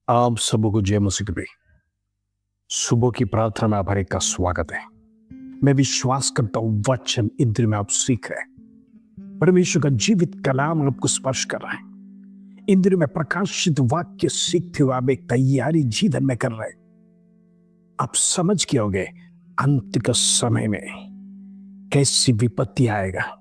आप सबों को जय मसीह की सुबह की प्रार्थना में आप हर एक का स्वागत है। मैं विश्वास करता हूं वचन इंद्रिय में आप सीख रहे हैं। परमेश्वर का जीवित कलाम आपको स्पर्श कर रहा है। इंद्रिय में प्रकाशित वाक्य सीखते हुए आप एक तैयारी जीवन में कर रहे हैं। आप समझ के होंगे अंत के समय में कैसी विपत्ति आएगा,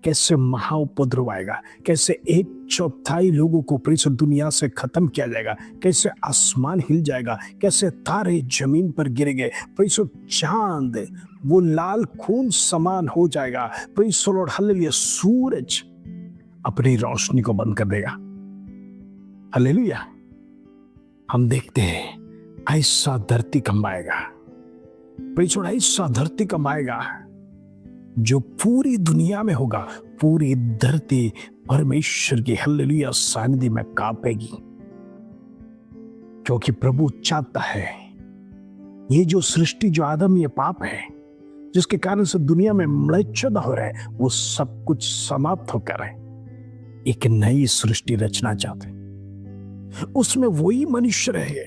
कैसे महाउपद्रव आएगा, कैसे 1/4 लोगों को परिसर दुनिया से खत्म किया जाएगा, कैसे आसमान हिल जाएगा, कैसे तारे जमीन पर गिरेंगे, परिसर चांद वो लाल खून समान हो जाएगा, परिसर और हालेलुया सूरज अपनी रोशनी को बंद कर देगा। हालेलुया। हम देखते हैं ऐसा धरती कमाएगा, परिसर ऐसा धरती कमाएगा जो पूरी दुनिया में होगा। पूरी धरती परमेश्वर की हालेलुया सानिध्य में कांपेगी, क्योंकि प्रभु चाहता है ये जो सृष्टि, जो आदम, ये पाप है जिसके कारण से दुनिया में म्लेच्छता हो रहा है, वो सब कुछ समाप्त होकर है एक नई सृष्टि रचना चाहते हैं। उसमें वही मनुष्य रहे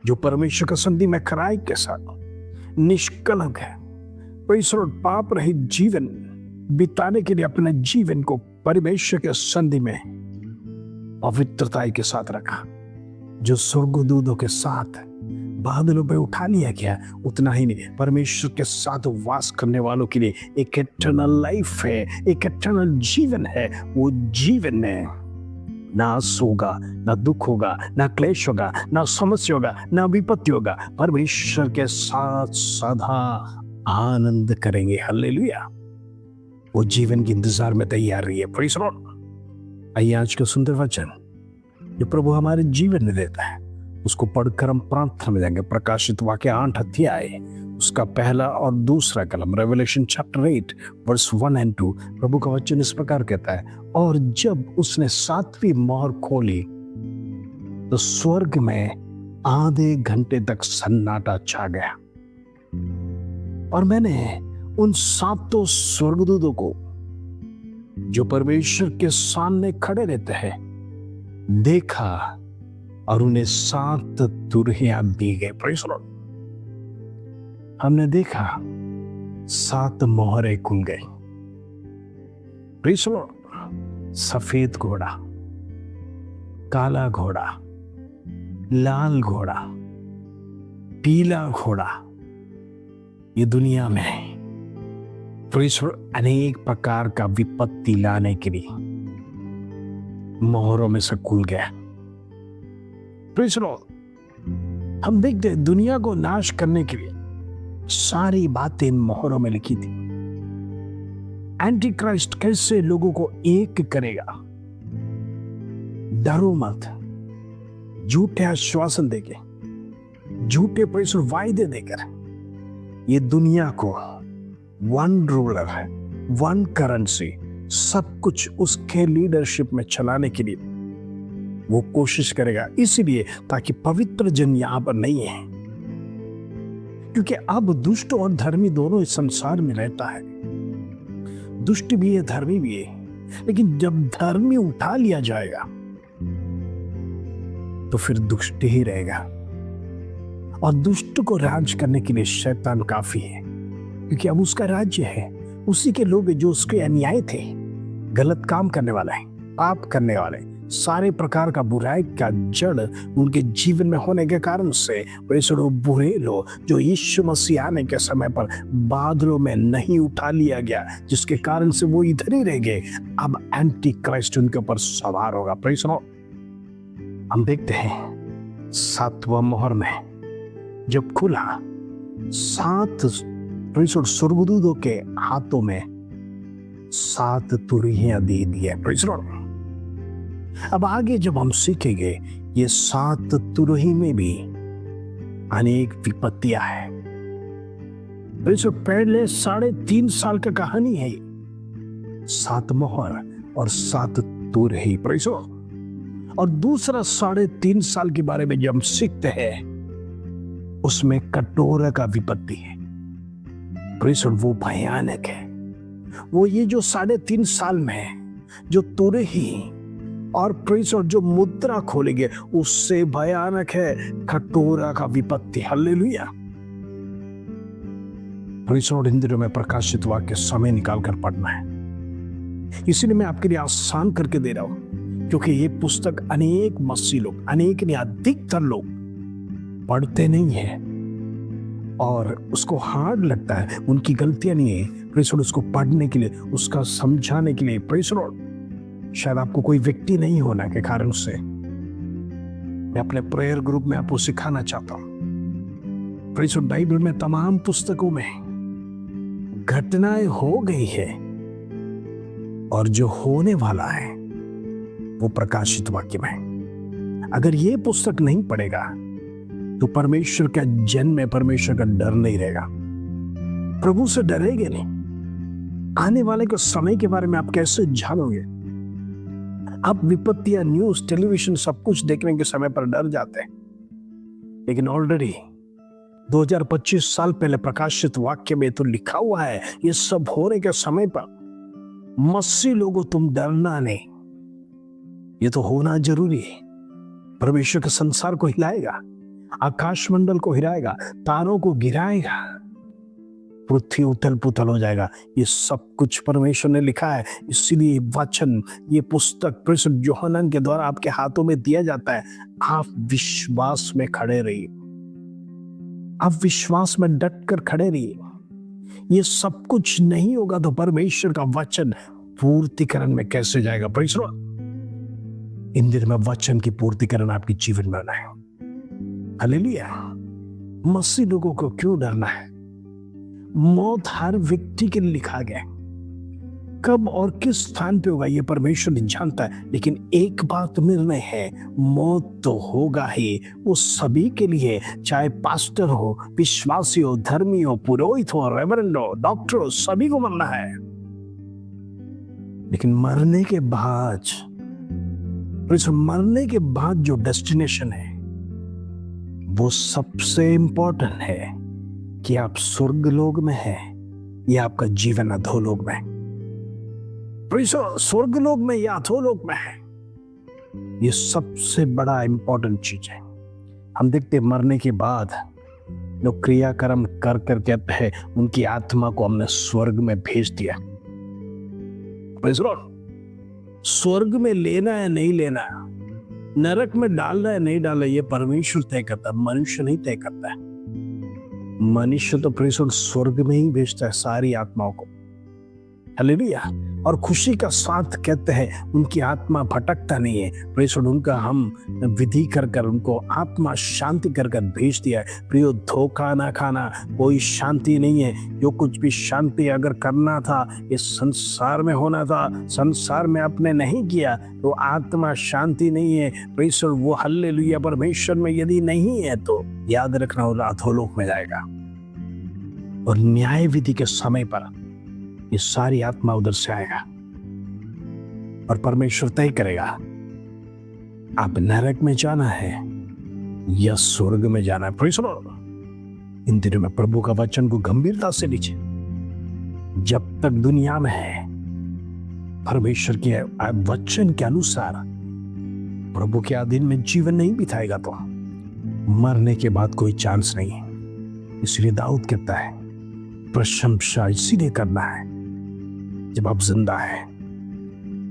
जो परमेश्वर का संधि में खराई के साथ निष्कलंक है, परमेश्वर और पाप रहित जीवन बिताने के लिए अपने जीवन को परमेश्वर के संधि में पवित्रता के साथ रखा। जो स्वर्गदूतों के साथ बादलों पे उठा लिया गया, उतना ही नहीं, परमेश्वर के साथ वास करने वालों के लिए एक इटर्नल लाइफ है, एक इटर्नल जीवन है। वो जीवन में ना आंसू होगा, ना दुख होगा, ना क्लेश होगा, ना समस्या होगा, ना विपत्ति होगा। परमेश्वर के साथ सदा आनंद करेंगे। हालेलुया। वो जीवन के इंतजार में तैयार रही है। Praise the Lord. आइए आज का सुंदर वचन जो प्रभु हमारे जीवन में देता है उसको पढ़कर हम प्रार्थना में जाएंगे। प्रकाशित वाक्य 8 अध्याय उसका पहला और दूसरा कलम, रेवलेशन चैप्टर 8 वर्स 1 और 2। प्रभु का वचन इस प्रकार कहता है, और जब उसने 7वीं मोहर खोली तो स्वर्ग में आधे घंटे तक सन्नाटा छा गया, और मैंने उन 7 स्वर्गदूतों को जो परमेश्वर के सामने खड़े रहते हैं देखा, और उन्हें 7 तुरहियां दी गई। Praise the Lord. हमने देखा 7 मोहरें खुल गई। Praise the Lord. सफेद घोड़ा, काला घोड़ा, लाल घोड़ा, पीला घोड़ा, ये दुनिया में अनेक प्रकार का विपत्ति लाने के लिए मोहरों में से खुल गया। हम देखते हैं दुनिया को नाश करने के लिए सारी बातें इन मोहरों में लिखी थी। एंटी क्राइस्ट कैसे लोगों को एक करेगा। डरो मत, झूठे आश्वासन देके, झूठे पैसे वायदे देकर ये दुनिया को वन रूलर है, वन करेंसी, सब कुछ उसके लीडरशिप में चलाने के लिए वो कोशिश करेगा। इसीलिए ताकि पवित्र जन यहां पर नहीं है, क्योंकि अब दुष्ट और धर्मी दोनों इस संसार में रहता है। दुष्ट भी है, धर्मी भी है, लेकिन जब धर्मी उठा लिया जाएगा तो फिर दुष्ट ही रहेगा, और दुष्ट को राज करने के लिए शैतान काफी है, क्योंकि अब उसका राज्य है। उसी के लोग जो उसके अन्याय थे, गलत काम करने वाले हैं, पाप करने वाले, सारे प्रकार का बुराई का जड़ उनके जीवन में होने के कारण से वैसे बुरे लोग जो यीशु मसीह आने के समय पर बादलों में नहीं उठा लिया गया, जिसके कारण से वो इधर ही रह गए, अब एंटी क्राइस्ट उनके ऊपर सवार होगा। Praise the Lord. हम देखते हैं 7वां मोहर में जब खुला, 7 स्वर्गदूतों के हाथों में 7 तुरहियां दे दिए। Praise the Lord. अब आगे जब हम सीखेंगे ये 7 तुरही में भी अनेक विपत्तियां हैं। पहले 3.5 साल का कहानी है, 7 मोहर और 7 तुरही। Praise the Lord. और दूसरा 3.5 साल के बारे में जब हम सीखते हैं उसमें कटोरा का विपत्ति है। Praise the Lord. वो भयानक है। वो ये जो 3.5 साल में जो तुरही और प्रेस और जो मुद्रा खोलेंगे उससे भयानक है कटोरा का विपत्ति। हालेलुया। प्रेस और इन दिनों में प्रकाशित वाक्य समय निकाल कर पढ़ना है, इसीलिए मैं आपके लिए आसान करके दे रहा हूं, क्योंकि ये पुस्तक अनेक मसीह लोग, अनेक नहीं अधिकतर लोग पढ़ते नहीं है और उसको हार्ड लगता है। उनकी गलतियां नहीं है, प्रेस उसको पढ़ने के लिए, उसका समझाने के लिए। प्रेस शायद आपको कोई व्यक्ति नहीं होना के कारण से मैं अपने प्रेयर ग्रुप में आपको सिखाना चाहता हूं। प्रेस बाइबल में तमाम पुस्तकों में घटनाएं हो गई है और जो होने वाला है वो प्रकाशित वाक्य में। अगर ये पुस्तक नहीं पढ़ेगा तो परमेश्वर का जन्म में परमेश्वर का डर नहीं रहेगा, प्रभु से डरेंगे नहीं। आने वाले के समय के बारे में आप कैसे जानोगे? आप विपत्तियां, न्यूज, टेलीविजन सब कुछ देखने के समय पर डर जाते हैं, लेकिन ऑलरेडी 2025 साल पहले प्रकाशित वाक्य में तो लिखा हुआ है ये सब होने के समय पर मसीह लोगों तुम डरना नहीं। ये तो होना जरूरी है। परमेश्वर के संसार को हिलाएगा, आकाश मंडल को हिलाएगा, तारों को गिराएगा, पृथ्वी उथल पुथल हो जाएगा। ये सब कुछ परमेश्वर ने लिखा है। इसीलिए वचन, ये पुस्तक प्रेषित यूहन्ना के द्वारा आपके हाथों में दिया जाता है। आप विश्वास में खड़े रहिए, आप विश्वास में डट कर खड़े रहिए। ये सब कुछ नहीं होगा तो परमेश्वर का वचन पूर्तिकरण में कैसे जाएगा? परमेश्वर इन दिनों में वचन की पूर्तिकरण आपके जीवन में होना है। हालेलुया। मसीह लोगों को क्यों डरना है? मौत हर व्यक्ति के लिए लिखा गया, कब और किस स्थान पे होगा ये परमेश्वर नहीं जानता है, लेकिन एक बात निर्णय है, मौत तो होगा ही। वो सभी के लिए, चाहे पास्टर हो, विश्वासी हो, धर्मी हो, पुरोहित हो, रेवरेंड हो, डॉक्टर हो, सभी को मरना है। लेकिन मरने के बाद जो डेस्टिनेशन है वो सबसे इंपॉर्टेंट है कि आप स्वर्ग लोक में हैं या आपका जीवन अधोलोक में। स्वर्ग लोक में या अधोलोक में है, ये सबसे बड़ा इंपॉर्टेंट चीज है। हम देखते मरने के बाद लोग क्रियाकर्म कर कर कहते हैं उनकी आत्मा को हमने स्वर्ग में भेज दिया। स्वर्ग में लेना है नहीं लेना, नरक में डालना है नहीं डालना, ये परमेश्वर तय करता है, मनुष्य नहीं तय करता है। मनुष्य तो प्रेषण स्वर्ग में ही भेजता है सारी आत्माओं को। हालेलुया। और खुशी का साथ कहते हैं उनकी आत्मा भटकता नहीं है। प्रेषण उनका हम विधि कर कर उनको आत्मा शांति कर कर भेज दिया है। प्रियो, धोखा ना खाना, कोई शांति नहीं है। जो कुछ भी शांति अगर करना था इस संसार में होना था, संसार में आपने नहीं किया तो आत्मा शांति नहीं है। प्रेषण वो हालेलुया परमेश्वर में यदि नहीं है तो याद रखना वो अधोलोक में जाएगा। और न्याय विधि के समय पर ये सारी आत्मा उधर से आएगा और परमेश्वर तय करेगा आप नरक में जाना है या स्वर्ग में जाना है। Praise the Lord. इन दिनों में प्रभु का वचन को गंभीरता से लीजिए। जब तक दुनिया में है परमेश्वर के वचन के अनुसार प्रभु के अधीन में जीवन नहीं बिताएगा तो मरने के बाद कोई चांस नहीं है। इसलिए दाऊद कहता है प्रशंसा इसीलिए करना है जब आप जिंदा है।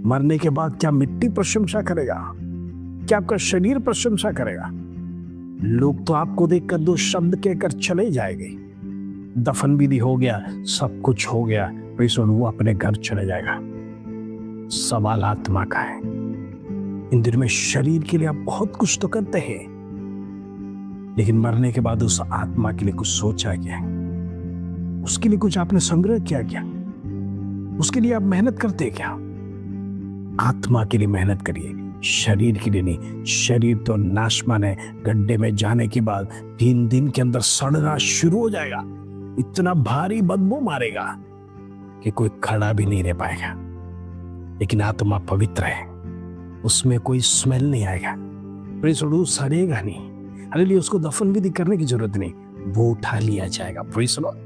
मरने के बाद क्या मिट्टी प्रशंसा करेगा? क्या आपका शरीर प्रशंसा करेगा? लोग तो आपको देखकर दो शब्द कहकर चले जाएंगे। दफन विधि हो गया, सब कुछ हो गया, वैसे वो अपने घर चले जाएगा। सवाल आत्मा का है। इन दिनों में शरीर के लिए आप बहुत कुछ तो करते हैं, लेकिन मरने के बाद उस आत्मा के लिए कुछ सोचा क्या? उसके लिए कुछ आपने संग्रह किया क्या? उसके लिए आप मेहनत करते क्या? आत्मा के लिए मेहनत करिए, शरीर के लिए नहीं। शरीर तो नाशमान है, गड्ढे में जाने के बाद 3 दिन के अंदर सड़ना शुरू हो जाएगा। इतना भारी बदबू मारेगा कि कोई खड़ा भी नहीं रह पाएगा। लेकिन आत्मा पवित्र है, उसमें कोई स्मेल नहीं आएगा, सड़ेगा नहीं। हालेलुया। उसको दफन विधि करने की जरूरत नहीं, वो उठा लिया जाएगा। Praise the Lord.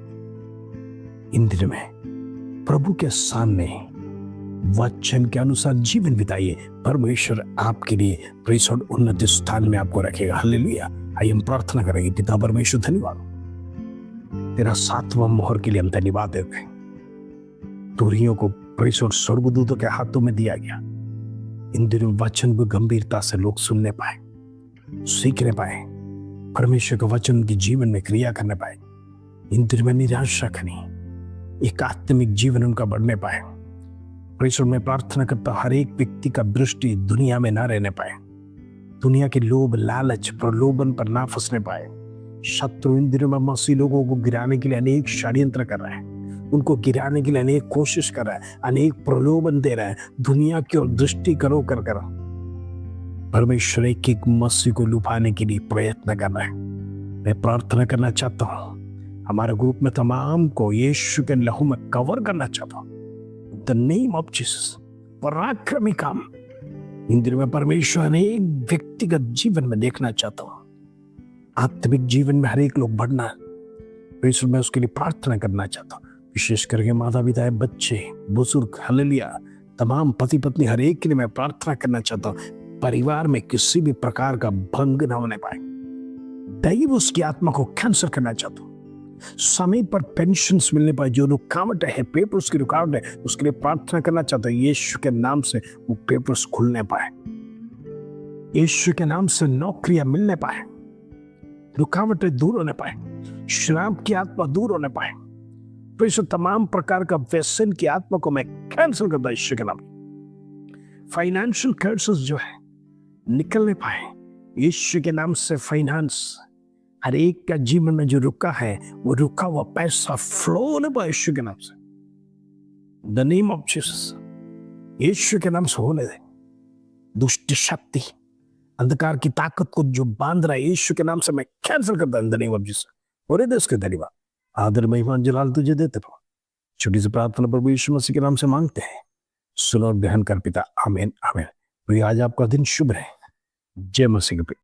इन दिनों में प्रभु के सामने वचन के अनुसार जीवन बिताइए। परमेश्वर आपके लिए प्रेस और उन्नत स्थान में आपको रखेगा। हालेलुया। आइए हम प्रार्थना करेंगे। पिता परमेश्वर, धन्यवाद तेरा 7वां मोहर के लिए हम धन्यवाद देते हैं। तुरहियों को प्रेस और स्वर्गदूतों के हाथों में दिया गया। इन दिनों वचन को गंभीरता से लोग सुनने पाए, सीखने पाए, परमेश्वर का वचन उनके जीवन में क्रिया करने पाए। इन दिनों में निराशा खनी एक आत्मिक जीवन उनका बढ़ने पाए। परमेश्वर में प्रार्थना करता हर एक व्यक्ति का दृष्टि दुनिया में ना रहने पाए, दुनिया के लोभ, लालच, प्रलोभन पर ना फंसने पाए। शत्रु इन दिनों में मसीह लोगों को गिराने के लिए अनेक षड्यंत्र कर रहा है, उनको गिराने के लिए अनेक कोशिश कर रहा है, अनेक प्रलोभन दे रहा है, दुनिया की ओर दृष्टि करो कर परमेश्वर एक मसीह को लुभाने के लिए प्रयत्न कर रहा है। मैं प्रार्थना करना चाहता हूँ, हमारे ग्रुप में तमाम को यीशु के लहू में कवर करना चाहता हूँ। द नेम ऑफ जीसस पराक्रमी काम इन दिनों में परमेश्वर अनेक व्यक्तिगत जीवन में देखना चाहता हूँ। आत्मिक जीवन में हर एक लोग बढ़ना, परमेश्वर मैं उसके लिए प्रार्थना करना चाहता हूँ। विशेष करके माता पिता, बच्चे, बुजुर्ग, हालेलुया, तमाम पति पत्नी, हर एक के लिए मैं प्रार्थना करना चाहता हूँ। परिवार में किसी भी प्रकार का भंग न होने पाए, दैव उसकी आत्मा को कैंसल करना चाहता हूँ। समय पर पेंशन मिलने पाए, जो रुकावट है, पेपर्स की रुकावट है, उसके लिए प्रार्थना करना चाहता हूँ। यीशु के नाम से वो पेपर्स खुलने पाए, यीशु के नाम से नौकरियां मिलने पाए, रुकावटें दूर होने पाए, शराब की आत्मा दूर होने पाए। तो इस तमाम प्रकार का व्यसन की आत्मा को मैं कैंसिल करता हूं यीशु के नाम। फाइनेंशियल कर्सेस जो है निकलने पाए यीशु के नाम से। फाइनेंस हर एक का जीवन में जो रुका है, वो रुका हुआ पैसा फ्लो होने पाए यीशु के नाम से। द नेम ऑफ जीसस, यीशु के नाम से होने दे। दुष्ट शक्ति, अंधकार की ताकत को जो बांध रहा है, यीशु के नाम से मैं कैंसिल करता हूं द नेम ऑफ जीसस। और दे उसके धन्यवाद, आदर, महिमा, जलाल तुझे देते रहो। छोटी सी प्रार्थना प्रभु यीशु मसीह के नाम से मांगते हैं, सुनो और ग्रहण कर पिता। आमीन आमीन। आज आपका दिन शुभ रहे। जय मसीह के।